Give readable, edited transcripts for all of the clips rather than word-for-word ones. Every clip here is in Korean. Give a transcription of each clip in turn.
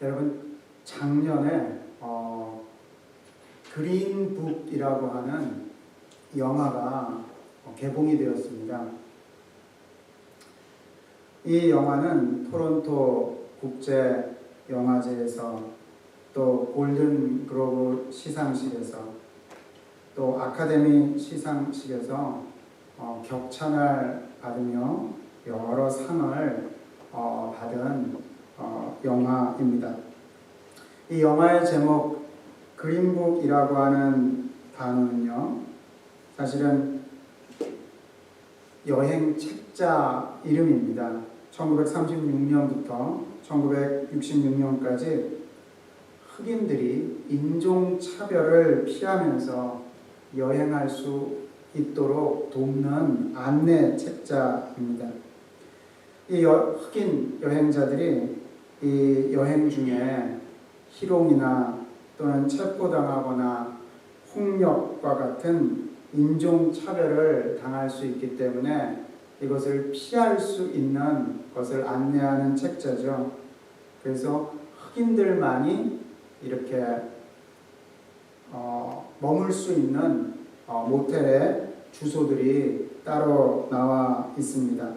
여러분 작년에 그린북이라고 하는 영화가 개봉이 되었습니다. 이 영화는 토론토 국제 영화제에서 또 골든 글로브 시상식에서 또 아카데미 시상식에서 격찬을 받으며 여러 상을 받은 영화입니다. 이 영화의 제목 그린북이라고 하는 단어는요, 사실은 여행 책자 이름입니다. 1936년부터 1966년까지 흑인들이 인종차별을 피하면서 여행할 수 있도록 돕는 안내 책자입니다. 이 흑인 여행자들이 이 여행 중에 희롱이나 또는 체포당하거나 폭력과 같은 인종차별을 당할 수 있기 때문에 이것을 피할 수 있는 것을 안내하는 책자죠. 그래서 흑인들만이 이렇게 머물 수 있는 모텔의 주소들이 따로 나와 있습니다.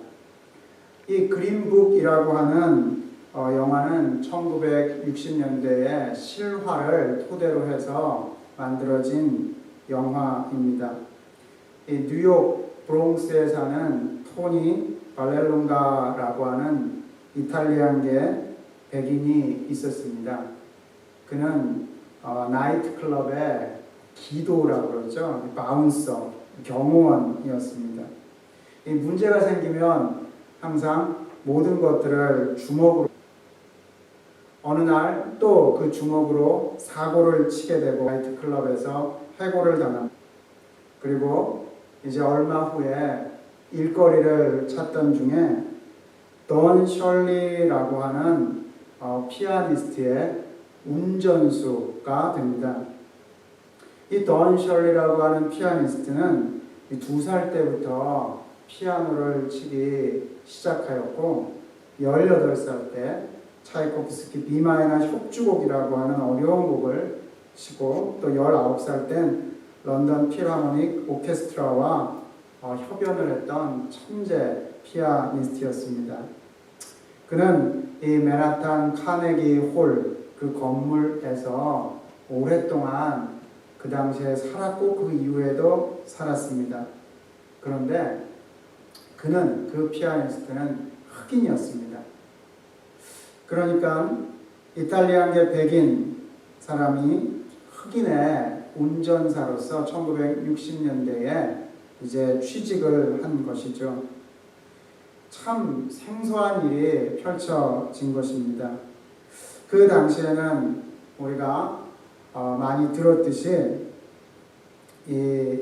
이 그린북이라고 하는 영화는 1960년대의 실화를 토대로 해서 만들어진 영화입니다. 이 뉴욕 브롱스에 사는 토니 발렐론가라고 하는 이탈리안계 백인이 있었습니다. 그는 나이트클럽의 기도라고 그러죠. 바운서, 경호원이었습니다. 이 문제가 생기면 항상 모든 것들을 주먹으로, 어느 날 또 그 주먹으로 사고를 치게 되고 나이트클럽에서 해고를 당합니다. 그리고 이제 얼마 후에 일거리를 찾던 중에 돈 셜리라고 하는 피아니스트의 운전수가 됩니다. 이 돈 셜리라고 하는 피아니스트는 2살 때부터 피아노를 치기 시작하였고 18살 때 차이코프스키 비마이너 협주곡이라고 하는 어려운 곡을 치고 또 19살 땐 런던 필하모닉 오케스트라와 협연을 했던 천재 피아니스트였습니다. 그는 이 맨하탄 카네기 홀 그 건물에서 오랫동안 그 당시에 살았고 그 이후에도 살았습니다. 그런데 그 피아니스트는 흑인이었습니다. 그러니까 이탈리안계 백인 사람이 흑인의 운전사로서 1960년대에 이제 취직을 한 것이죠. 참 생소한 일이 펼쳐진 것입니다. 그 당시에는 우리가 많이 들었듯이 이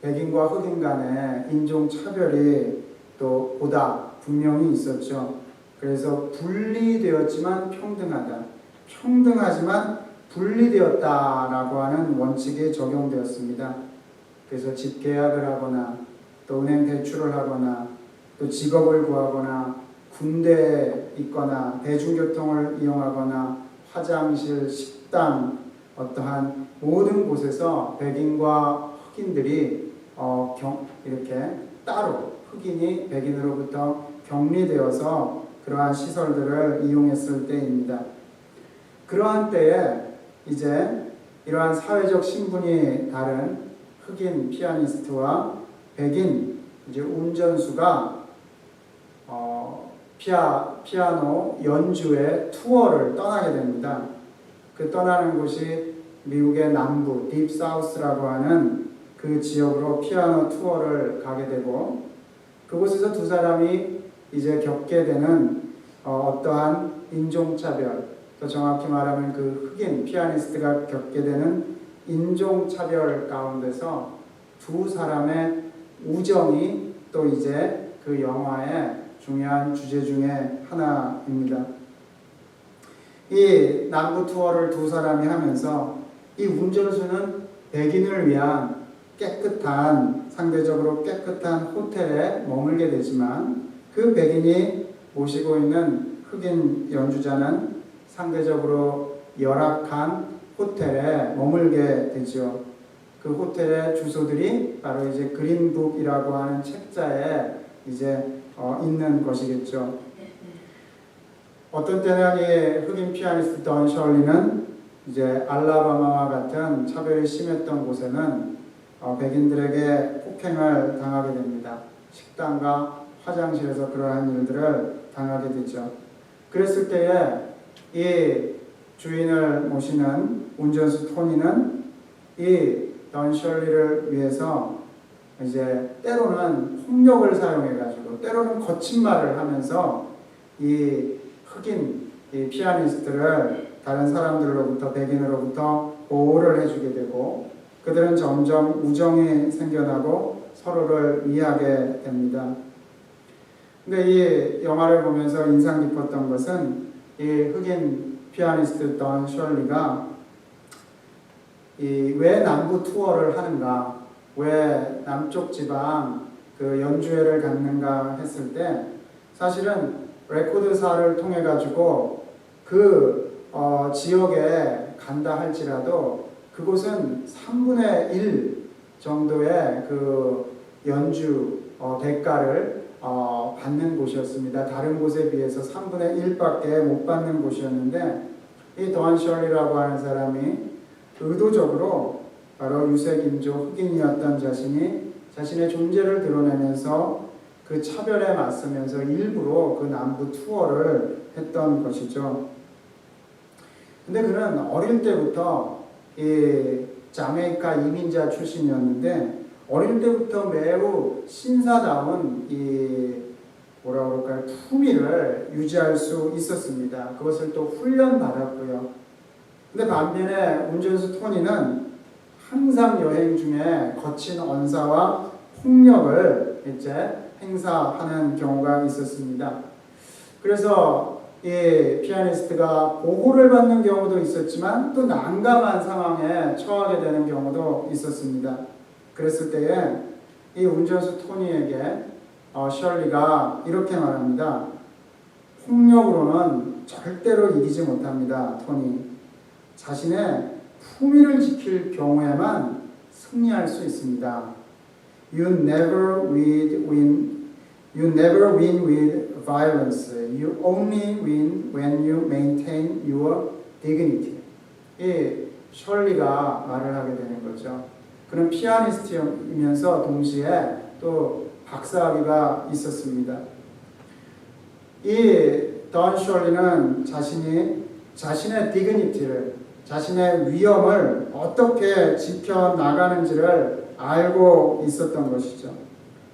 백인과 흑인 간의 인종차별이 또 보다 분명히 있었죠. 그래서 분리되었지만 평등하다, 평등하지만 분리되었다라고 하는 원칙이 적용되었습니다. 그래서 집계약을 하거나 또 은행 대출을 하거나 또 직업을 구하거나 군대에 있거나 대중교통을 이용하거나 화장실, 식당, 어떠한 모든 곳에서 백인과 흑인들이 이렇게 따로 흑인이 백인으로부터 격리되어서 그러한 시설들을 이용했을 때입니다. 그러한 때에 이제 이러한 사회적 신분이 다른 흑인 피아니스트와 백인 이제 운전수가 피아노 연주의 투어를 떠나게 됩니다. 그 떠나는 곳이 미국의 남부 딥 사우스라고 하는 그 지역으로 피아노 투어를 가게 되고 그곳에서 두 사람이 이제 겪게 되는 어떠한 인종차별, 또 정확히 말하면 그 흑인 피아니스트가 겪게 되는 인종차별 가운데서 두 사람의 우정이 또 이제 그 영화의 중요한 주제 중에 하나입니다. 이 남부 투어를 두 사람이 하면서 이 운전수는 백인을 위한 깨끗한, 상대적으로 깨끗한 호텔에 머물게 되지만 그 백인이 모시고 있는 흑인 연주자는 상대적으로 열악한 호텔에 머물게 되죠. 그 호텔의 주소들이 바로 이제 그린북이라고 하는 책자에 이제 있는 것이겠죠. 어떤 때는 이 흑인 피아니스트 던 셜리는 이제 알라바마와 같은 차별이 심했던 곳에는 백인들에게 폭행을 당하게 됩니다. 식당과 화장실에서 그러한 일들을 당하게 되죠. 그랬을 때에 이 주인을 모시는 운전수 토니는 이 던 셜리를 위해서 이제 때로는 폭력을 사용해가지고 때로는 거친 말을 하면서 이 흑인 이 피아니스트를 다른 사람들로부터 백인으로부터 보호를 해주게 되고 그들은 점점 우정이 생겨나고 서로를 이해하게 됩니다. 근데 이 영화를 보면서 인상 깊었던 것은 이 흑인 피아니스트 던 셜리가 왜 남부 투어를 하는가, 왜 남쪽 지방 그 연주회를 갖는가 했을 때 사실은 레코드사를 통해 가지고 그 지역에 간다 할지라도 그곳은 3분의 1 정도의 그 연주 대가를 받는 곳이었습니다. 다른 곳에 비해서 3분의 1밖에 못 받는 곳이었는데 이 던 셜리라고 하는 사람이 의도적으로 바로 유색인종 흑인이었던 자신의 존재를 드러내면서 그 차별에 맞서면서 일부러 그 남부 투어를 했던 것이죠. 근데 그는 어릴 때부터 이 자메이카 이민자 출신이었는데 어릴 때부터 매우 신사다운 이 뭐라 그럴까요? 품위를 유지할 수 있었습니다. 그것을 또 훈련받았고요. 근데 반면에 운전수 토니는 항상 여행 중에 거친 언사와 폭력을 이제 행사하는 경우가 있었습니다. 그래서 이 피아니스트가 보호를 받는 경우도 있었지만 또 난감한 상황에 처하게 되는 경우도 있었습니다. 그랬을 때에 이 운전수 토니에게 셜리가 이렇게 말합니다. 폭력으로는 절대로 이기지 못합니다. 토니. 자신의 품위를 지킬 경우에만 승리할 수 있습니다. You never win with violence. You only win when you maintain your dignity. 이 셜리가 말을 하게 되는 거죠. 그는 피아니스트이면서 동시에 또 박사학위가 있었습니다. 이 던 셜리는 자신의 디그니티를 자신의 위엄을 어떻게 지켜나가는지를 알고 있었던 것이죠.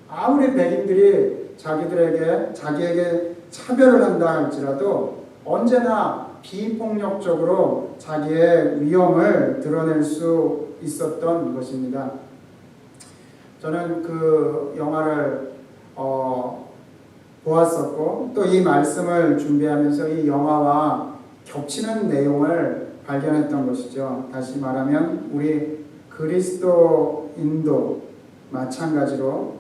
아무리 백인들이 자기에게 차별을 한다 할지라도 언제나 비폭력적으로 자기의 위엄을 드러낼 수 있었던 것입니다. 저는 그 영화를 보았었고 또 이 말씀을 준비하면서 이 영화와 겹치는 내용을 발견했던 것이죠. 다시 말하면 우리 그리스도인도 마찬가지로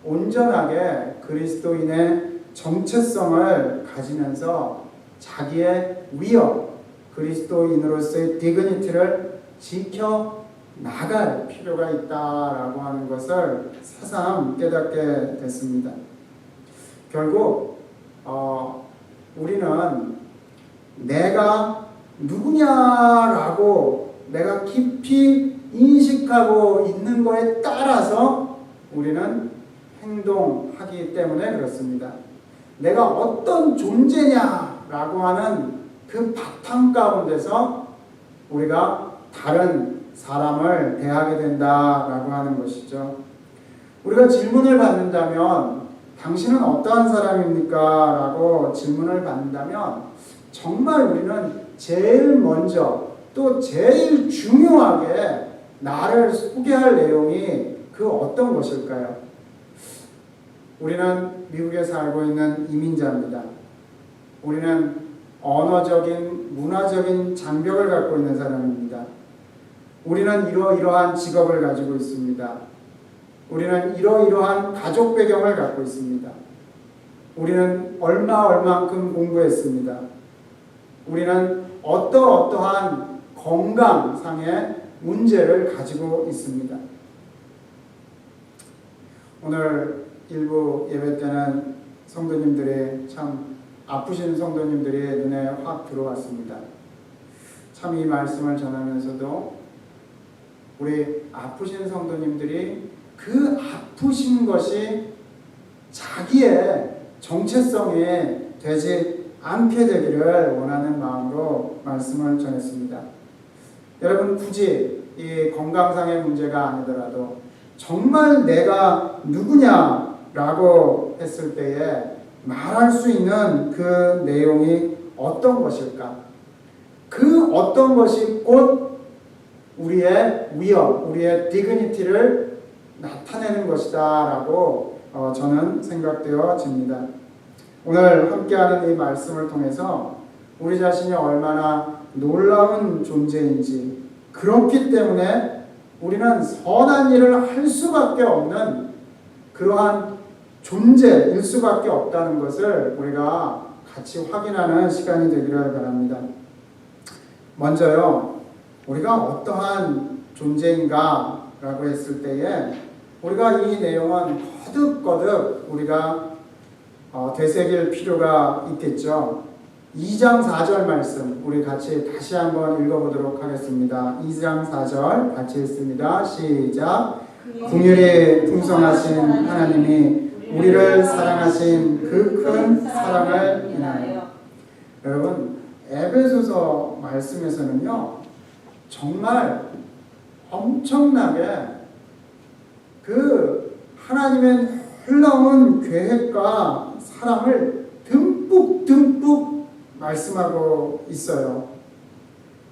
온전하게 그리스도인의 정체성을 가지면서 자기의 위엄, 그리스도인으로서의 디그니티를 지켜 나갈 필요가 있다라고 하는 것을 새삼 깨닫게 됐습니다. 결국 우리는 내가 누구냐라고 내가 깊이 인식하고 있는 거에 따라서 우리는 행동하기 때문에 그렇습니다. 내가 어떤 존재냐라고 하는 그 바탕 가운데서 우리가 다른 사람을 대하게 된다라고 하는 것이죠. 우리가 질문을 받는다면 당신은 어떠한 사람입니까? 라고 질문을 받는다면 정말 우리는 제일 먼저 또 제일 중요하게 나를 소개할 내용이 그 어떤 것일까요? 우리는 미국에 살고 있는 이민자입니다. 우리는 언어적인, 문화적인 장벽을 갖고 있는 사람입니다. 우리는 이러이러한 직업을 가지고 있습니다. 우리는 이러이러한 가족 배경을 갖고 있습니다. 우리는 얼마만큼 공부했습니다. 우리는 어떠한 건강상의 문제를 가지고 있습니다. 오늘 일부 예배 때는 성도님들이 참 아프신 성도님들이 눈에 확 들어왔습니다. 참 이 말씀을 전하면서도 우리 아프신 성도님들이 그 아프신 것이 자기의 정체성이 되지 않게 되기를 원하는 마음으로 말씀을 전했습니다. 여러분, 굳이 이 건강상의 문제가 아니더라도 정말 내가 누구냐라고 했을 때에 말할 수 있는 그 내용이 어떤 것일까? 그 어떤 것이 곧 우리의 위엄, 우리의 디그니티를 나타내는 것이다 라고 저는 생각되어집니다. 오늘 함께하는 이 말씀을 통해서 우리 자신이 얼마나 놀라운 존재인지, 그렇기 때문에 우리는 선한 일을 할 수밖에 없는 그러한 존재일 수밖에 없다는 것을 우리가 같이 확인하는 시간이 되기를 바랍니다. 먼저요, 우리가 어떠한 존재인가 라고 했을 때에 우리가 이 내용은 거듭거듭 우리가 되새길 필요가 있겠죠. 2장 4절 말씀 우리 같이 다시 한번 읽어보도록 하겠습니다. 2장 4절 같이 읽습니다. 시작. 긍휼이 풍성하신 하나님이 우리를 사랑하신 그 큰 사랑을 인하여. 여러분, 에베소서 말씀에서는요, 정말 엄청나게 그 하나님의 놀라운 계획과 사랑을 듬뿍 말씀하고 있어요.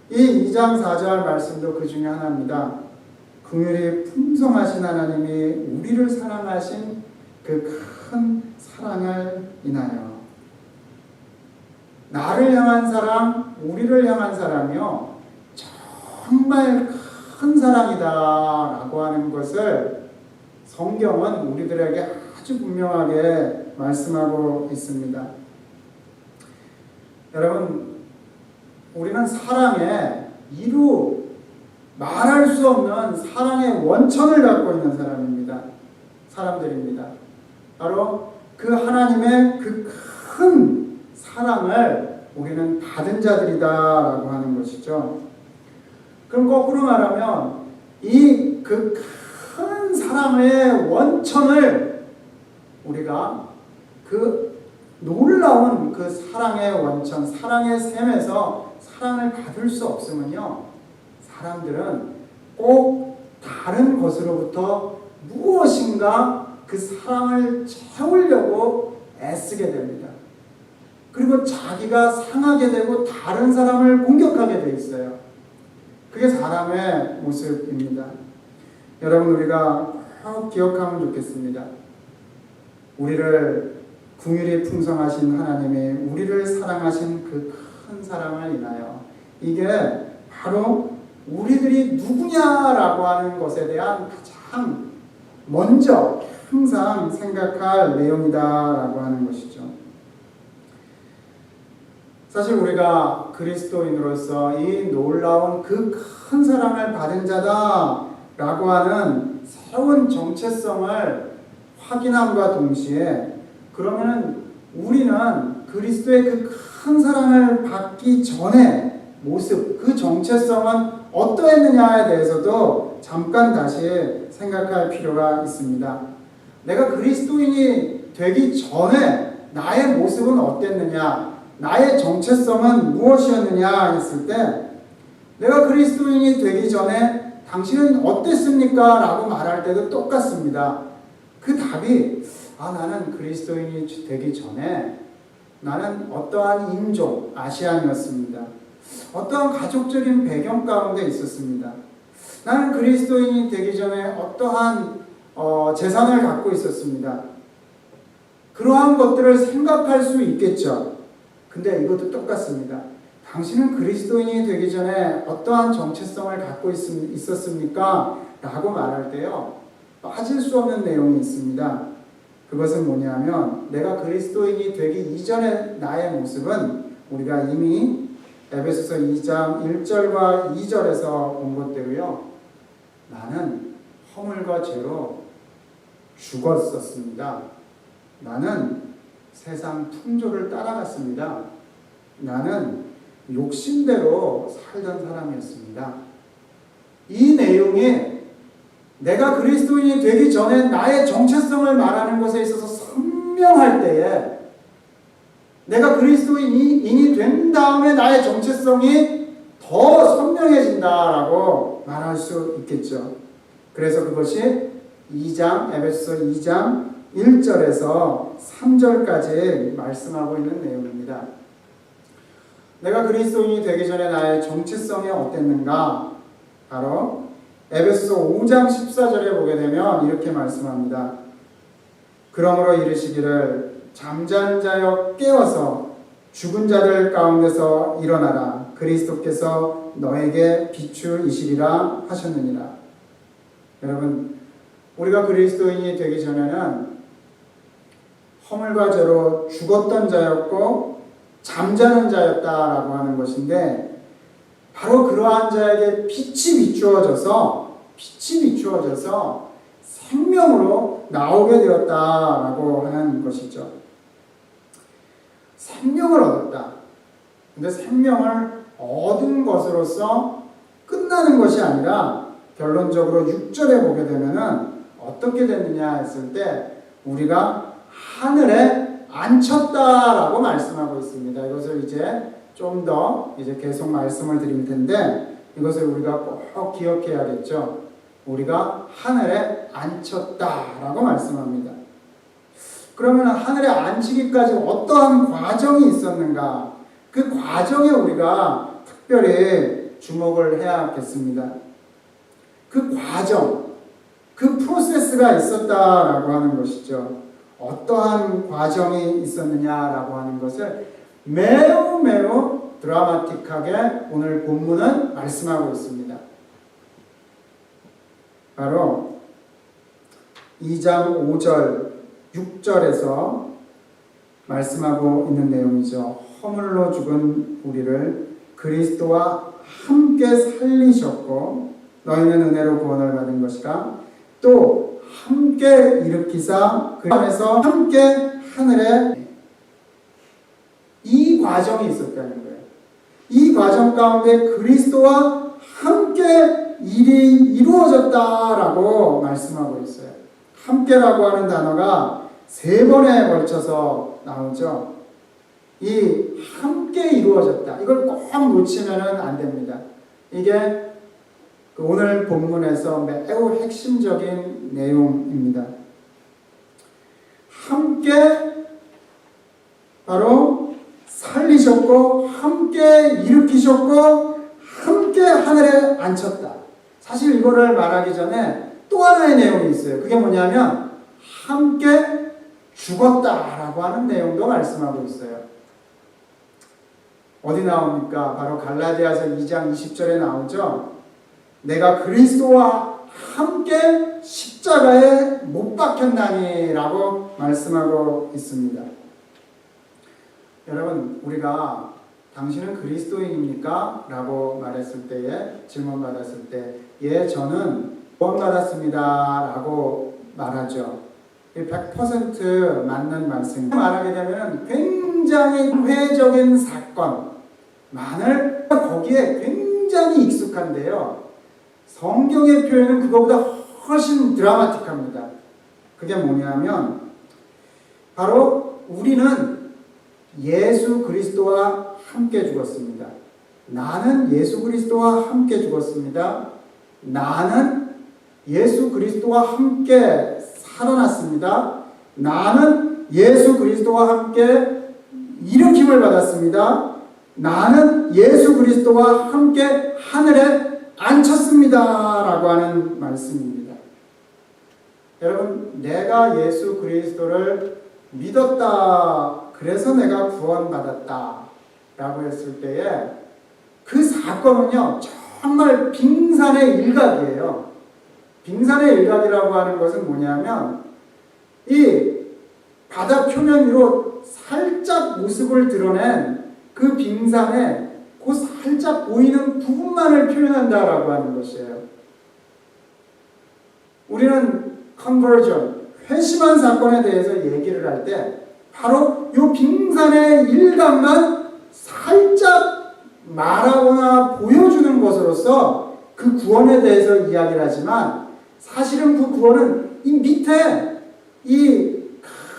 이 2장 4절 말씀도 그 중에 하나입니다. 긍휼이 풍성하신 하나님이 우리를 사랑하신 그 큰 사랑을 인하여. 나를 향한 사랑, 우리를 향한 사랑이요, 정말 큰 사랑이다 라고 하는 것을 성경은 우리들에게 아주 분명하게 말씀하고 있습니다. 여러분, 우리는 사랑에 이루 말할 수 없는 사랑의 원천을 갖고 있는 사람들입니다. 바로 그 하나님의 그 큰 사랑을 우리는 받은 자들이다라고 하는 것이죠. 그럼 거꾸로 말하면 이 그 큰 사랑의 원천을 우리가 그 놀라운 그 사랑의 원천, 사랑의 샘에서 사랑을 받을 수 없으면요, 사람들은 꼭 다른 것으로부터 무엇인가 그 사랑을 채우려고 애쓰게 됩니다. 그리고 자기가 상하게 되고 다른 사람을 공격하게 돼 있어요. 그게 사람의 모습입니다. 여러분, 우리가 꼭 기억하면 좋겠습니다. 우리를 긍휼이 풍성하신 하나님이 우리를 사랑하신 그 큰 사랑을 인하여, 이게 바로 우리들이 누구냐라고 하는 것에 대한 가장 먼저 항상 생각할 내용이다라고 하는 것이죠. 사실 우리가 그리스도인으로서 이 놀라운 그 큰 사랑을 받은 자다라고 하는 새로운 정체성을 확인함과 동시에, 그러면 우리는 그리스도의 그 큰 사랑을 받기 전에 모습, 그 정체성은 어떠했느냐에 대해서도 잠깐 다시 생각할 필요가 있습니다. 내가 그리스도인이 되기 전에 나의 모습은 어땠느냐, 나의 정체성은 무엇이었느냐 했을 때, 내가 그리스도인이 되기 전에 당신은 어땠습니까? 라고 말할 때도 똑같습니다. 그 답이, 나는 그리스도인이 되기 전에 나는 어떠한 인종, 아시안이었습니다. 어떠한 가족적인 배경 가운데 있었습니다. 나는 그리스도인이 되기 전에 어떠한 재산을 갖고 있었습니다. 그러한 것들을 생각할 수 있겠죠. 근데 이것도 똑같습니다. 당신은 그리스도인이 되기 전에 어떠한 정체성을 갖고 있었습니까? 라고 말할 때요, 빠질 수 없는 내용이 있습니다. 그것은 뭐냐면, 내가 그리스도인이 되기 이전의 나의 모습은 우리가 이미 에베소서 2장 1절과 2절에서 본 것대로요. 나는 허물과 죄로 죽었었습니다. 나는 세상 풍조를 따라갔습니다. 나는 욕심대로 살던 사람이었습니다. 이 내용이 내가 그리스도인이 되기 전에 나의 정체성을 말하는 것에 있어서 선명할 때에 내가 그리스도인이 된 다음에 나의 정체성이 더 선명해진다라고 말할 수 있겠죠. 그래서 그것이 에베소서 2장 1절에서 3절까지 말씀하고 있는 내용입니다. 내가 그리스도인이 되기 전에 나의 정체성이 어땠는가? 바로 에베소서 5장 14절에 보게 되면 이렇게 말씀합니다. 그러므로 이르시기를 잠자는 자여 깨어서 죽은 자들 가운데서 일어나라. 그리스도께서 너에게 비추이시리라 하셨느니라. 여러분, 우리가 그리스도인이 되기 전에는 허물과 죄로 죽었던 자였고 잠자는 자였다라고 하는 것인데, 바로 그러한 자에게 빛이 비추어져서 생명으로 나오게 되었다라고 하는 것이죠. 생명을 얻었다. 근데 생명을 얻은 것으로서 끝나는 것이 아니라 결론적으로 6절에 보게 되면은 어떻게 됐느냐 했을 때 우리가 하늘에 앉혔다라고 말씀하고 있습니다. 이것을 이제 좀 더 계속 말씀을 드릴 텐데 이것을 우리가 꼭 기억해야겠죠. 우리가 하늘에 앉혔다라고 말씀합니다. 그러면 하늘에 앉히기까지 어떠한 과정이 있었는가? 그 과정에 우리가 특별히 주목을 해야겠습니다. 그 과정, 그 프로세스가 있었다라고 하는 것이죠. 어떠한 과정이 있었느냐라고 하는 것을 매우 드라마틱하게 오늘 본문은 말씀하고 있습니다. 바로 2장 5절, 6절에서 말씀하고 있는 내용이죠. 허물로 죽은 우리를 그리스도와 함께 살리셨고 너희는 은혜로 구원을 받은 것이라. 또 함께 일으키사 그 안에서 함께 하늘에, 이 과정이 있었다는 거예요. 이 과정 가운데 그리스도와 함께 일이 이루어졌다라고 말씀하고 있어요. 함께라고 하는 단어가 3번에 걸쳐서 나오죠. 이 함께 이루어졌다. 이걸 꼭 놓치면 안 됩니다. 이게 오늘 본문에서 매우 핵심적인 내용입니다. 함께 바로 살리셨고 함께 일으키셨고 함께 하늘에 앉혔다. 사실 이거를 말하기 전에 또 하나의 내용이 있어요. 그게 뭐냐면 함께 죽었다라고 하는 내용도 말씀하고 있어요. 어디 나옵니까? 바로 갈라디아서 2장 20절에 나오죠. 내가 그리스도와 함께 십자가에 못 박혔나니 라고 말씀하고 있습니다. 여러분, 우리가 당신은 그리스도인입니까? 라고 말했을 때에, 질문받았을 때, 예, 저는 구원받았습니다 라고 말하죠. 100% 맞는 말씀입니다. 말하게 되면 굉장히 회적인 사건만을 거기에 굉장히 익숙한데요. 성경의 표현은 그거보다 훨씬 드라마틱합니다. 그게 뭐냐면 바로 우리는 예수 그리스도와 함께 죽었습니다. 나는 예수 그리스도와 함께 죽었습니다. 나는 예수 그리스도와 함께 살아났습니다. 나는 예수 그리스도와 함께 일으킴을 받았습니다. 나는 예수 그리스도와 함께 하늘에 앉혔습니다 라고 하는 말씀입니다. 여러분, 내가 예수 그리스도를 믿었다, 그래서 내가 구원받았다 라고 했을 때에 그 사건은요 정말 빙산의 일각이에요. 빙산의 일각이라고 하는 것은 뭐냐면 이 바다 표면 위로 살짝 모습을 드러낸 그 빙산의 그 살짝 보이는 부분만을 표현한다라고 하는 것이에요. 우리는 컨버전, 회심한 사건에 대해서 얘기를 할 때 바로 이 빙산의 일각만 살짝 말하거나 보여주는 것으로서 그 구원에 대해서 이야기를 하지만 사실은 그 구원은 이 밑에 이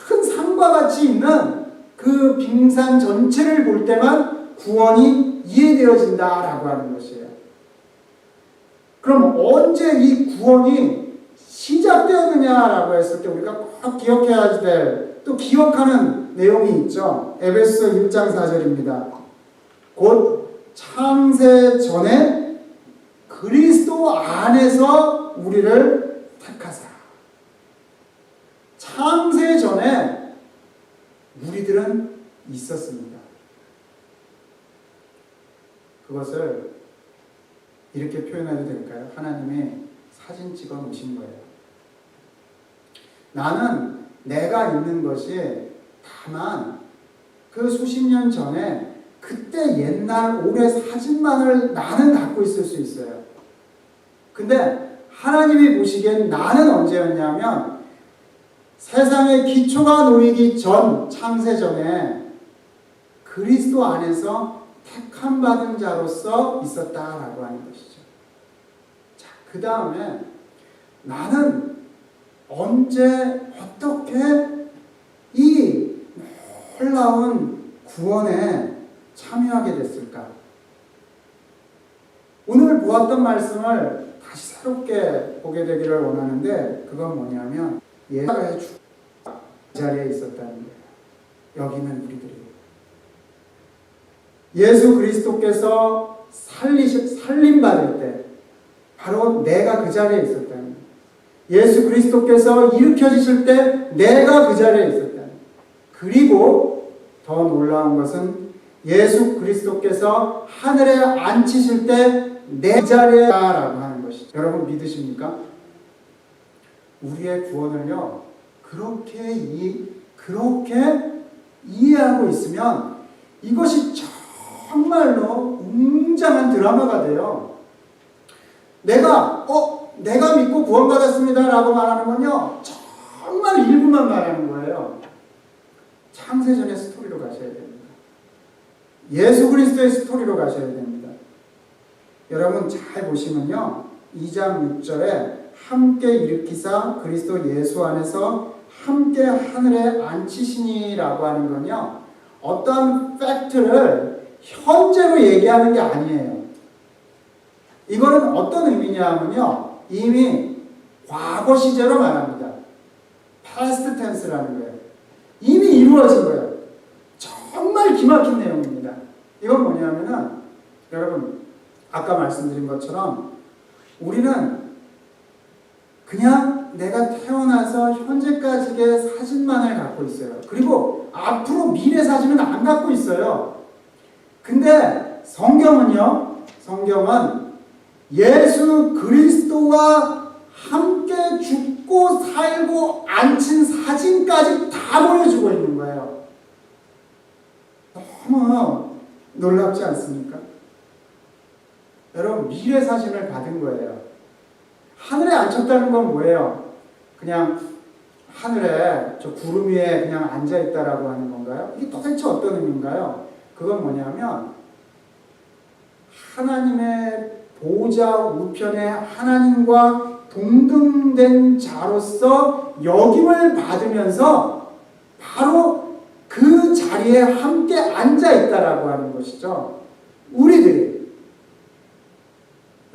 큰 산과 같이 있는 그 빙산 전체를 볼 때만 구원이 이해되어진다라고 하는 것이에요. 그럼 언제 이 구원이 시작되었느냐라고 했을 때 우리가 꼭 기억해야 될, 또 기억하는 내용이 있죠. 에베소 1장 4절입니다. 곧 창세 전에 그리스도 안에서 우리를 택하사. 창세 전에 우리들은 있었습니다. 그것을 이렇게 표현해도 될까요? 하나님이 사진 찍어 놓으신 거예요. 나는 내가 있는 것이 다만 그 수십 년 전에 그때 옛날 오래 사진만을 나는 갖고 있을 수 있어요. 근데 하나님이 보시기엔 나는 언제였냐면 세상의 기초가 놓이기 전, 창세 전에 그리스도 안에서 택함 받은 자로서 있었다라고 하는 것이죠. 자, 그 다음에 나는 언제 어떻게 이 놀라운 구원에 참여하게 됐을까? 오늘 보았던 말씀을 다시 새롭게 보게 되기를 원하는데 그건 뭐냐면 예수가 자리에 있었다는 거예요. 여기는 우리들이. 예수 그리스도께서 살림받을 때 바로 내가 그 자리에 있었다는 거예요. 예수 그리스도께서 일으켜지실 때 내가 그 자리에 있었다는 거예요. 그리고 더 놀라운 것은 예수 그리스도께서 하늘에 앉히실 때 내 자리에 라고 하는 것이죠. 여러분 믿으십니까? 우리의 구원을요 그렇게 이해하고 있으면 이것이 정말로 웅장한 드라마가 돼요. 내가 믿고 구원받았습니다 라고 말하는 건요 정말 일부만 말하는 거예요. 창세전의 스토리로 가셔야 됩니다. 예수 그리스도의 스토리로 가셔야 됩니다. 여러분 잘 보시면요 2장 6절에 함께 일으키사 그리스도 예수 안에서 함께 하늘에 앉히시니라고 하는 건요 어떤 팩트를 현재로 얘기하는 게 아니에요. 이거는 어떤 의미냐 하면요 이미 과거 시제로 말합니다. past tense라는 거예요. 이미 이루어진 거예요. 정말 기막힌 내용입니다. 이건 뭐냐면은 여러분 아까 말씀드린 것처럼 우리는 그냥 내가 태어나서 현재까지의 사진만을 갖고 있어요. 그리고 앞으로 미래 사진은 안 갖고 있어요. 근데 성경은 예수 그리스도와 함께 죽고 살고 앉힌 사진까지 다 보여주고 있는 거예요. 너무 놀랍지 않습니까? 여러분 미래 사진을 받은 거예요. 하늘에 앉혔다는 건 뭐예요? 그냥 하늘에 저 구름 위에 그냥 앉아있다라고 하는 건가요? 이게 도대체 어떤 의미인가요? 그건 뭐냐면 하나님의 보좌 우편에 하나님과 동등된 자로서 역임을 받으면서 바로 그 자리에 함께 앉아있다라고 하는 것이죠. 우리들이.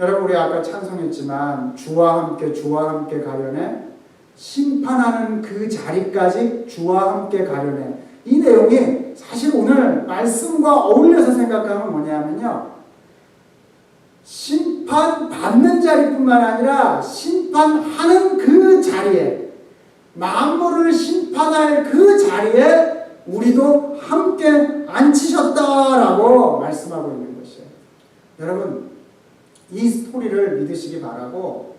여러분 우리 아까 찬송했지만 주와 함께 가려네 심판하는 그 자리까지 주와 함께 가려네. 이 내용이 사실 오늘 말씀과 어울려서 생각하면 뭐냐면요 심판받는 자리뿐만 아니라 심판하는 그 자리에 만물을 심판할 그 자리에 우리도 함께 앉히셨다라고 말씀하고 있는 것이에요. 여러분 이 스토리를 믿으시기 바라고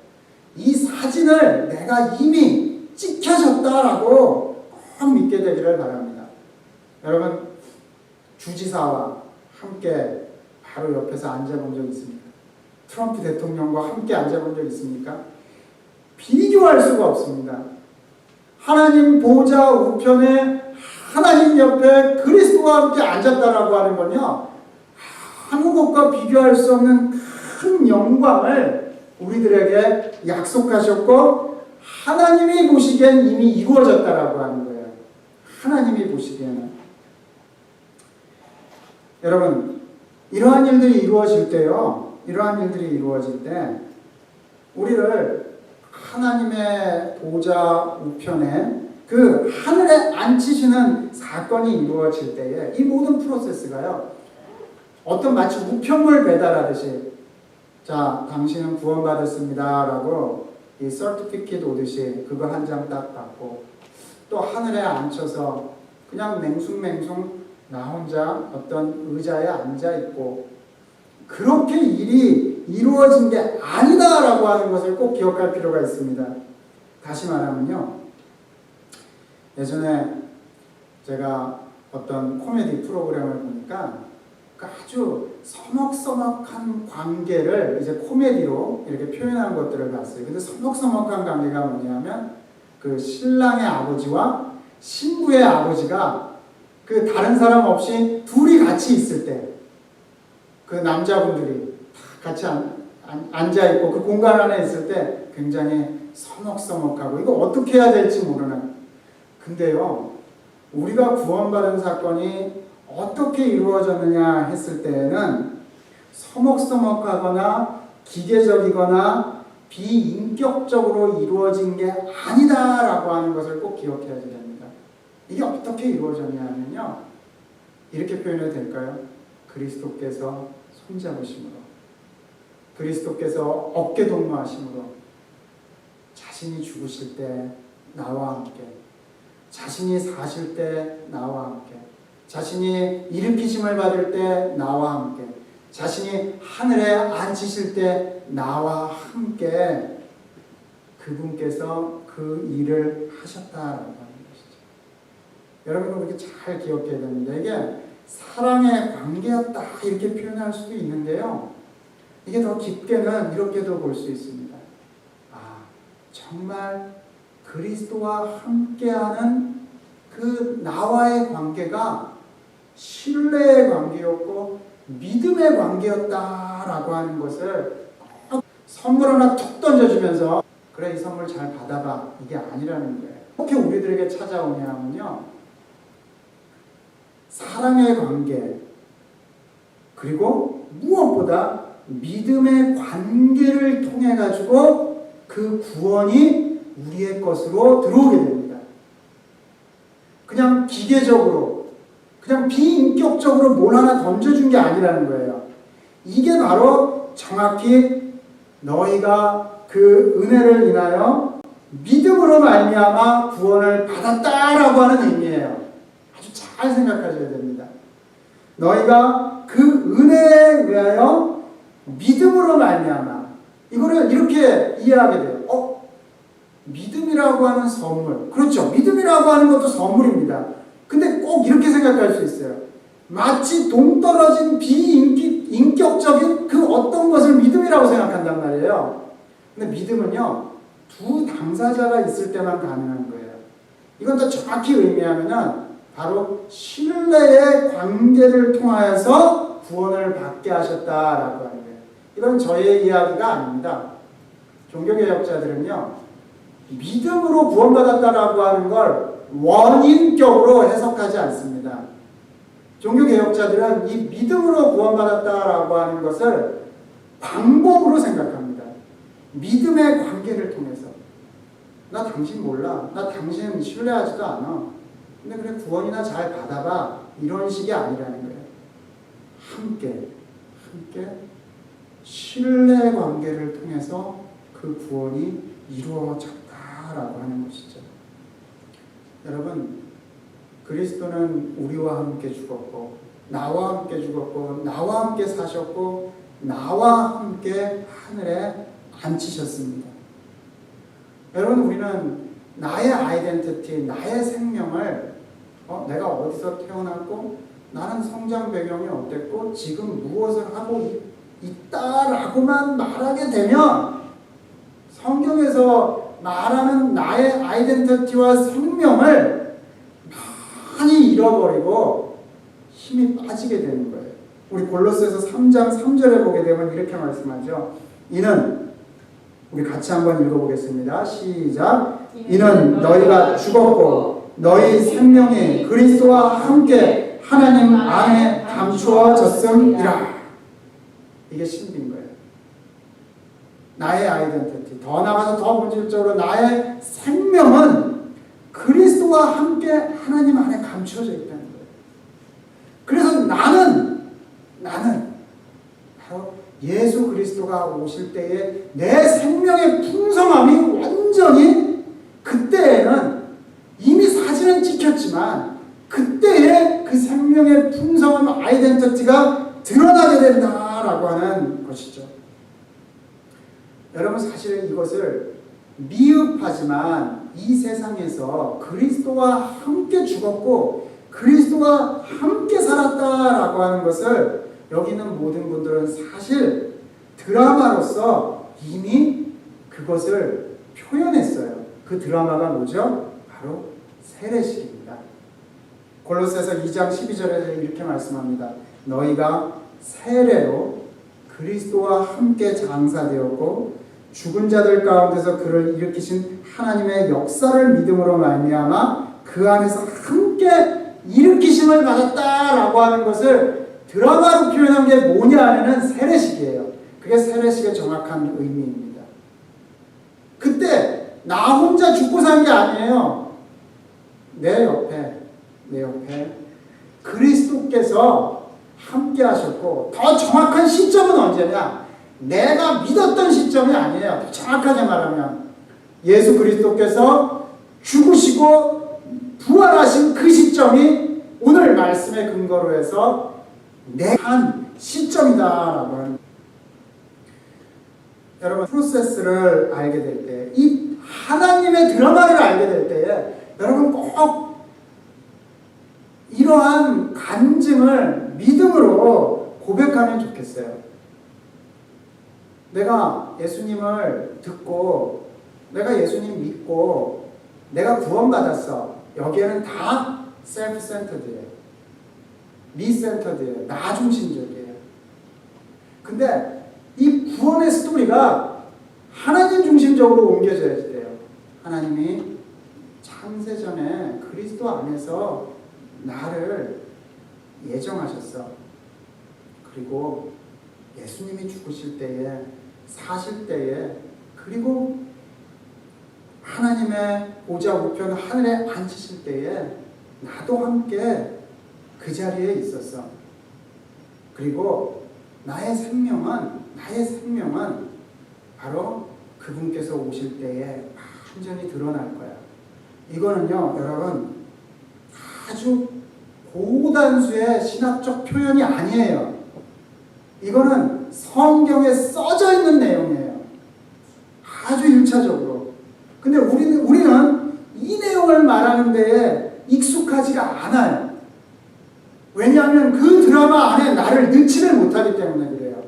이 사진을 내가 이미 찍혀졌다라고 꼭 믿게 되기를 바랍니다. 여러분 주지사와 함께 바로 옆에서 앉아본 적 있습니까? 트럼프 대통령과 함께 앉아본 적 있습니까? 비교할 수가 없습니다. 하나님 보좌 우편에 하나님 옆에 그리스도와 함께 앉았다라고 하는 건요, 아무 것과 비교할 수 없는 큰 영광을 우리들에게 약속하셨고, 하나님이 보시기엔 이미 이루어졌다라고 하는 거예요. 하나님이 보시기에는. 여러분, 이러한 일들이 이루어질 때요, 이러한 일들이 이루어질 때 우리를 하나님의 보좌 우편에 그 하늘에 앉히시는 사건이 이루어질 때에 이 모든 프로세스가요, 어떤 마치 우편물 배달하듯이, 자, 당신은 구원받았습니다 라고 이 서티피킷 오듯이 그거 한 장 딱 받고, 또 하늘에 앉혀서 그냥 맹숭맹숭 나 혼자 어떤 의자에 앉아 있고, 그렇게 일이 이루어진 게 아니다라고 하는 것을 꼭 기억할 필요가 있습니다. 다시 말하면요, 예전에 제가 어떤 코미디 프로그램을 보니까 아주 서먹서먹한 관계를 이제 코미디로 이렇게 표현한 것들을 봤어요. 근데 서먹서먹한 관계가 뭐냐면, 그 신랑의 아버지와 신부의 아버지가 그 다른 사람 없이 둘이 같이 있을 때, 그 남자분들이 다 같이 앉아있고 그 공간 안에 있을 때 굉장히 서먹서먹하고 이거 어떻게 해야 될지 모르는. 근데요, 우리가 구원받은 사건이 어떻게 이루어졌느냐 했을 때에는 서먹서먹하거나 기계적이거나 비인격적으로 이루어진 게 아니다라고 하는 것을 꼭 기억해야 됩니다. 이게 어떻게 이루어졌냐면요, 이렇게 표현해도 될까요? 그리스도께서 손잡으심으로, 그리스도께서 어깨 동무하심으로, 자신이 죽으실 때 나와 함께, 자신이 사실 때 나와 함께, 자신이 일으키심을 받을 때 나와 함께, 자신이 하늘에 앉히실 때 나와 함께 그분께서 그 일을 하셨다라고 하는 것이죠. 여러분, 그렇게 잘 기억해야 됩니다. 이게 사랑의 관계였다 이렇게 표현할 수도 있는데요, 이게 더 깊게는 이렇게도 볼 수 있습니다. 아, 정말 그리스도와 함께하는 그 나와의 관계가 신뢰의 관계였고 믿음의 관계였다라고 하는 것을 선물 하나 툭 던져주면서, 그래, 이 선물 잘 받아봐, 이게 아니라는 거예요. 어떻게 우리들에게 찾아오냐면요, 사랑의 관계, 그리고 무엇보다 믿음의 관계를 통해 가지고 그 구원이 우리의 것으로 들어오게 됩니다. 그냥 기계적으로, 그냥 비인격적으로 뭘 하나 던져준 게 아니라는 거예요. 이게 바로 정확히 너희가 그 은혜를 인하여 믿음으로 말미암아 구원을 받았다라고 하는 의미예요. 아주 잘 생각하셔야 됩니다. 너희가 그 은혜에 의하여 믿음으로 말미암아, 이거를 이렇게 이해하게 돼요. 믿음이라고 하는 선물, 그렇죠, 믿음이라고 하는 것도 선물입니다. 근데 꼭 이렇게 생각할 수 있어요. 마치 동떨어진 비인격적인 그 어떤 것을 믿음이라고 생각한단 말이에요. 근데 믿음은요, 두 당사자가 있을 때만 가능한 거예요. 이건 더 정확히 의미하면은 바로 신뢰의 관계를 통하여서 구원을 받게 하셨다라고 하는 거예요. 이건 저의 이야기가 아닙니다. 종교개혁자들은요, 믿음으로 구원받았다라고 하는 걸 원인격으로 해석하지 않습니다. 종교개혁자들은 이 믿음으로 구원받았다라고 하는 것을 방법으로 생각합니다. 믿음의 관계를 통해서. 나 당신 몰라, 나 당신 신뢰하지도 않아, 근데 그래, 구원이나 잘 받아봐, 이런 식이 아니라는 거예요. 함께 신뢰 관계를 통해서 그 구원이 이루어졌다라고 하는 것이죠. 여러분, 그리스도는 우리와 함께 죽었고, 나와 함께 죽었고, 나와 함께 사셨고, 나와 함께 하늘에 앉히셨습니다. 여러분, 우리는 나의 아이덴티티, 나의 생명을 내가 어디서 태어났고 나는 성장 배경이 어땠고 지금 무엇을 하고 있다라고만 말하게 되면 성경에서 말하는 나의 아이덴티티와 생명을 많이 잃어버리고 힘이 빠지게 되는 거예요. 우리 골로새서 3장 3절에 보게 되면 이렇게 말씀하죠. 이는 우리 같이 한번 읽어보겠습니다. 시작. 이는 너희가 죽었고 너희 생명이 그리스도와 함께 하나님 안에 감추어졌음이라. 이게 신비인 거예요. 나의 아이덴티티, 더 나아가서 더 본질적으로 나의 생명은 그리스도와 함께 하나님 안에 감추어져 있다는 거예요. 그래서 나는 바로 예수 그리스도가 오실 때에 내 생명의 풍성함이 완전히, 그때에는 이미 사진은 찍혔지만 그때의 그 생명의 풍성함, 아이덴티티가 드러나게 된다라고 하는 것이죠. 여러분, 사실은 이것을 미흡하지만 이 세상에서 그리스도와 함께 죽었고 그리스도와 함께 살았다라고 하는 것을 여기 있는 모든 분들은 사실 드라마로서 이미 그것을 표현했어요. 그 드라마가 뭐죠? 바로 세례식입니다. 골로새서 2장 12절에 이렇게 말씀합니다. 너희가 세례로 그리스도와 함께 장사되었고 죽은 자들 가운데서 그를 일으키신 하나님의 역사를 믿음으로 말미암아 그 안에서 함께 일으키심을 받았다라고 하는 것을 드라마로 표현한 게 뭐냐 하면은 세례식이에요. 그게 세례식의 정확한 의미입니다. 그때 나 혼자 죽고 산 게 아니에요. 내 옆에 그리스도께서 함께 하셨고, 더 정확한 시점은 언제냐? 내가 믿었던 시점이 아니에요. 정확하게 말하면 예수 그리스도께서 죽으시고 부활하신 그 시점이 오늘 말씀의 근거로 해서 한 시점이다라고 하는. 여러분, 프로세스를 알게 될 때, 이 하나님의 드라마를 알게 될 때에 여러분 꼭 이러한 간증을 믿음으로 고백하면 좋겠어요. 내가 예수님을 듣고 내가 예수님 믿고 내가 구원받았어. 여기에는 다 셀프 센터드예요. 미 센터드예요. 나 중심적이에요. 근데 이 구원의 스토리가 하나님 중심적으로 옮겨져야 돼요. 하나님이 창세전에 그리스도 안에서 나를 예정하셨어. 그리고 예수님이 죽으실 때에, 사실 때에, 그리고 하나님의 보좌 우편 하늘에 앉으실 때에 나도 함께 그 자리에 있었어. 그리고 나의 생명은 바로 그분께서 오실 때에 완전히 드러날 거야. 이거는요, 여러분, 아주 고단수의 신학적 표현이 아니에요. 이거는 성경에 써져 있는 내용이에요. 아주 1차적으로. 근데 우리는 이 내용을 말하는 데에 익숙하지가 않아요. 왜냐하면 그 드라마 안에 나를 넣지를 못하기 때문에 그래요.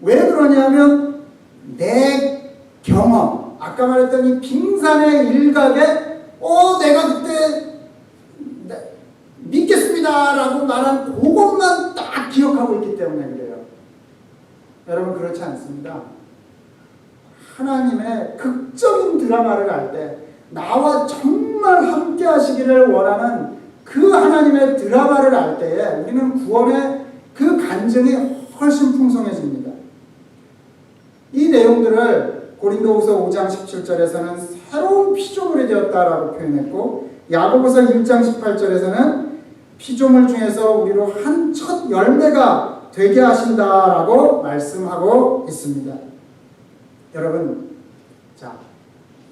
왜 그러냐면 내 경험, 아까 말했던 이 빙산의 일각에 내가 그때 믿겠습니다라고 말한 그것만 딱 기억하고 있기 때문에 그래요. 여러분, 그렇지 않습니다. 하나님의 극적인 드라마를 알 때, 나와 정말 함께 하시기를 원하는 그 하나님의 드라마를 알 때에 우리는 구원의 그 간증이 훨씬 풍성해집니다. 이 내용들을 고린도후서 5장 17절에서는 새로운 피조물이 되었다라고 표현했고, 야고보서 1장 18절에서는 피조물 중에서 우리로 한 첫 열매가 되게 하신다라고 말씀하고 있습니다. 여러분, 자,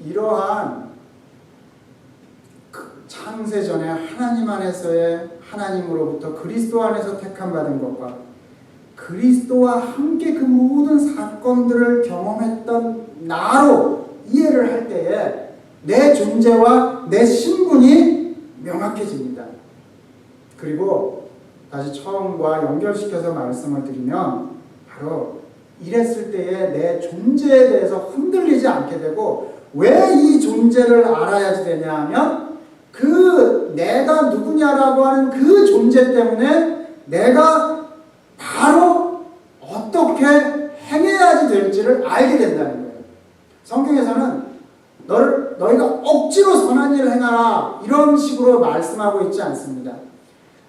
이러한 창세전에 하나님 안에서의 하나님으로부터 그리스도 안에서 택함 받은 것과 그리스도와 함께 그 모든 사건들을 경험했던 나로 이해를 할 때에 내 존재와 내 신분이 명확해집니다. 그리고 다시 처음과 연결시켜서 말씀을 드리면 바로 이랬을 때에 내 존재에 대해서 흔들리지 않게 되고, 왜 이 존재를 알아야지 되냐 하면 그 내가 누구냐라고 하는 그 존재 때문에 내가 바로 어떻게 행해야지 될지를 알게 된다는 거예요. 성경에서는 너희가 억지로 선한 일을 행하라 이런 식으로 말씀하고 있지 않습니다.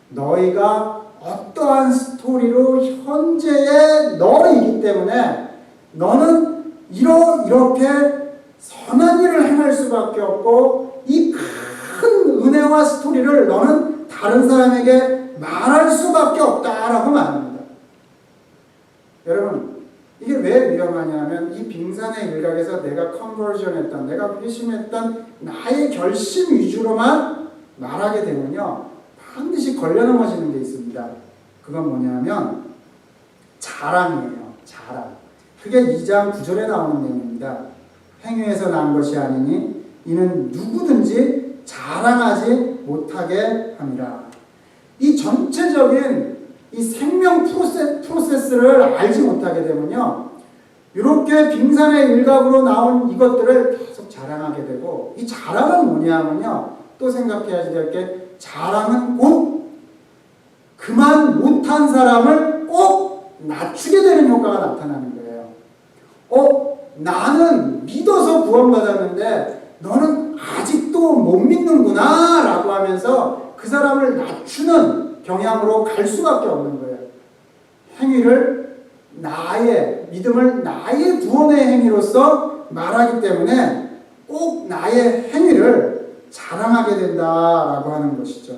너희가 어떠한 스토리로 현재의 너이기 때문에 너는 이렇게 선한 일을 행할 수밖에 없고, 이 큰 은혜와 스토리를 너는 다른 사람에게 말할 수밖에 없다라고 말합니다. 여러분, 이게 왜 위험하냐면 이 빙산의 일각에서 내가 컨버전했던, 내가 회심했던 나의 결심 위주로만 말하게 되면요, 반드시 걸려 넘어지는 게 있습니다. 그건 뭐냐면 자랑이에요. 자랑. 그게 2장 9절에 나오는 내용입니다. 행위에서 난 것이 아니니 이는 누구든지 자랑하지 못하게 함이라. 이 전체적인 이 생명 프로세스를 알지 못하게 되면요, 이렇게 빙산의 일각으로 나온 이것들을 계속 자랑하게 되고, 이 자랑은 뭐냐면요, 또 생각해야 될 게, 자랑은 곧 그만 못한 사람을 꼭 낮추게 되는 효과가 나타나는 거예요. 나는 믿어서 구원받았는데 너는 아직도 못 믿는구나 라고 하면서 그 사람을 낮추는 경향으로 갈 수밖에 없는 거예요. 행위를 나의 믿음을 나의 구원의 행위로서 말하기 때문에 꼭 나의 행위를 자랑하게 된다라고 하는 것이죠.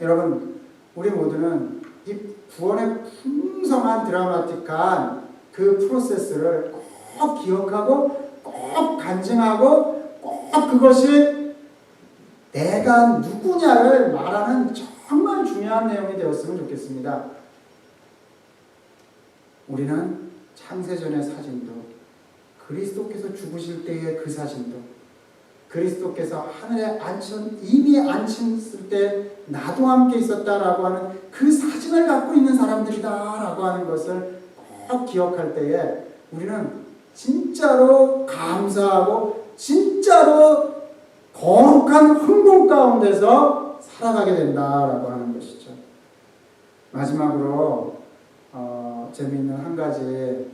여러분, 우리 모두는 이 구원의 풍성한 드라마틱한 그 프로세스를 꼭 기억하고 꼭 간증하고 꼭 그것이 내가 누구냐를 말하는 정말 중요한 내용이 되었으면 좋겠습니다. 우리는 창세전의 사진도, 그리스도께서 죽으실 때의 그 사진도, 그리스도께서 하늘에 이미 앉혔을 때 나도 함께 있었다라고 하는 그 사진을 갖고 있는 사람들이다라고 하는 것을 꼭 기억할 때에 우리는 진짜로 감사하고 진짜로 거룩한 흥분 가운데서 살아가게 된다라고 하는 것이죠. 마지막으로 재미있는 한 가지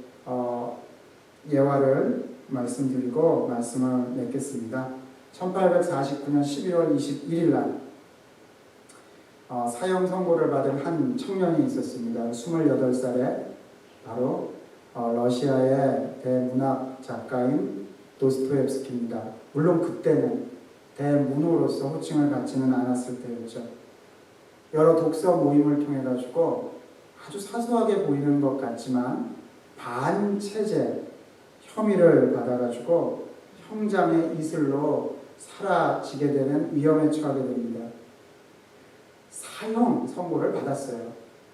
예화를 말씀드리고 말씀을 맺겠습니다. 1849년 12월 21일 날 사형 선고를 받은 한 청년이 있었습니다. 28살에 바로 러시아의 대문학 작가인 도스토옙스키입니다. 물론 그때는 대문호로서 호칭을 갖지는 않았을 때였죠. 여러 독서 모임을 통해 가지고 아주 사소하게 보이는 것 같지만 반체제 혐의를 받아가지고 형장의 이슬로 사라지게 되는 위험에 처하게 됩니다. 사형 선고를 받았어요.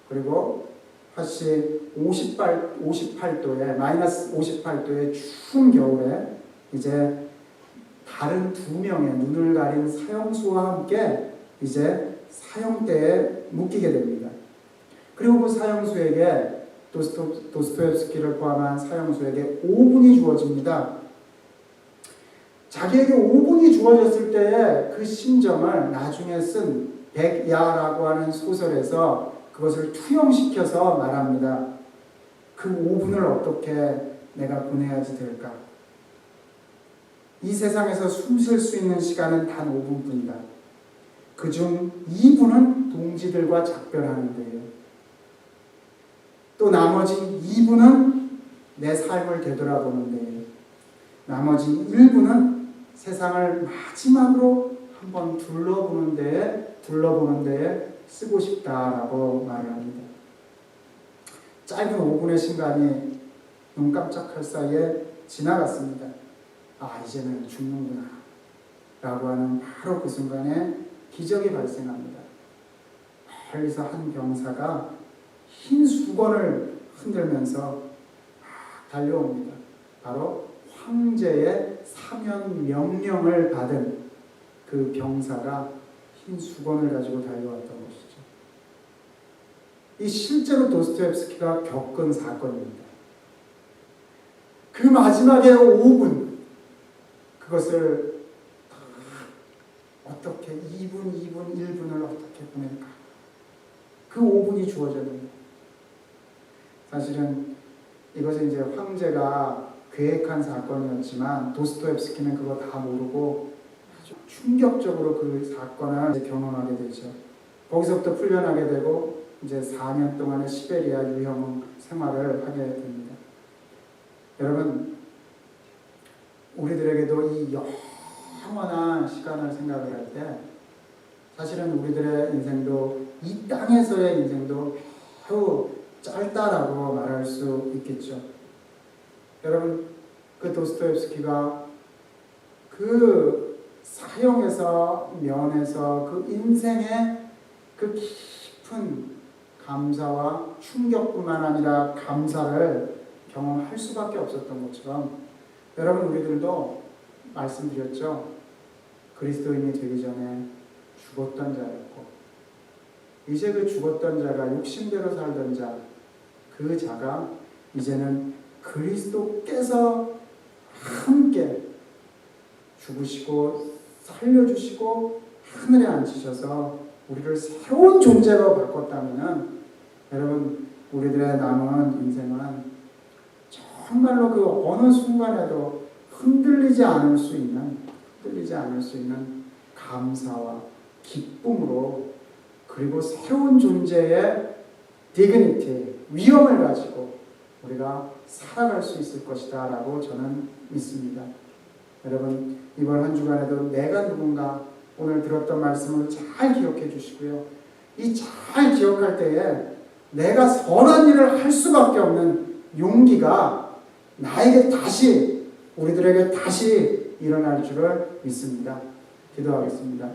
그리고 다시 58도에 마이너스 58도의 추운 겨울에 이제 다른 2명의 눈을 가린 사형수와 함께 이제 사형대에 묶이게 됩니다. 그리고 그 사형수에게 도스토옙스키를 포함한 사형수에게 5분이 주어집니다. 자기에게 5분이 주어졌을 때의 그 심정을 나중에 쓴 백야라고 하는 소설에서 그것을 투영시켜서 말합니다. 그 5분을 어떻게 내가 보내야지 될까? 이 세상에서 숨 쉴 수 있는 시간은 단 5분뿐이다. 그중 2분은 동지들과 작별하는 데예요. 또 나머지 2분은 내 삶을 되돌아보는 데예요. 나머지 1분은 세상을 마지막으로 한번 둘러보는 데에 쓰고 싶다라고 말을 합니다. 짧은 5분의 시간이 눈 깜짝할 사이에 지나갔습니다. 이제는 죽는구나 라고 하는 바로 그 순간에 기적이 발생합니다. 멀리서 한 병사가 흰 수건을 흔들면서 달려옵니다. 바로 황제의 사면 명령을 받은 그 병사가 흰 수건을 가지고 달려왔던 것이죠. 이 실제로 도스토옙스키가 겪은 사건입니다. 그 마지막에 5분, 그것을 어떻게 2분, 1분을 어떻게 보낼까? 그 5분이 주어졌는데, 사실은 이것은 이제 황제가 계획한 사건이었지만 도스토옙스키는 그거 다 모르고 아주 충격적으로 그 사건을 경험하게 되죠. 거기서부터 풀려나게 되고 이제 4년 동안의 시베리아 유형 생활을 하게 됩니다. 여러분, 우리들에게도 이 영원한 시간을 생각을 할 때 사실은 우리들의 인생도 이 땅에서의 인생도 매우 짧다라고 말할 수 있겠죠. 여러분, 그 도스토옙스키가 그 사형에서 면에서 그 인생의 그 깊은 감사와 충격뿐만 아니라 감사를 경험할 수밖에 없었던 것처럼, 여러분, 우리들도 말씀드렸죠. 그리스도인이 되기 전에 죽었던 자였고, 이제 그 죽었던 자가 육신대로 살던 자, 그 자가 이제는 그리스도께서 함께 죽으시고 살려주시고 하늘에 앉히셔서 우리를 새로운 존재로 바꿨다면, 여러분, 우리들의 남은 인생은 정말로 그 어느 순간에도 흔들리지 않을 수 있는 감사와 기쁨으로, 그리고 새로운 존재의 디그니티, 위엄을 가지고 우리가 살아갈 수 있을 것이다 라고 저는 믿습니다. 여러분, 이번 한 주간에도 내가 누군가, 오늘 들었던 말씀을 잘 기억해 주시고요. 이 잘 기억할 때에 내가 선한 일을 할 수밖에 없는 용기가 나에게 다시, 우리들에게 다시 일어날 줄을 믿습니다. 기도하겠습니다.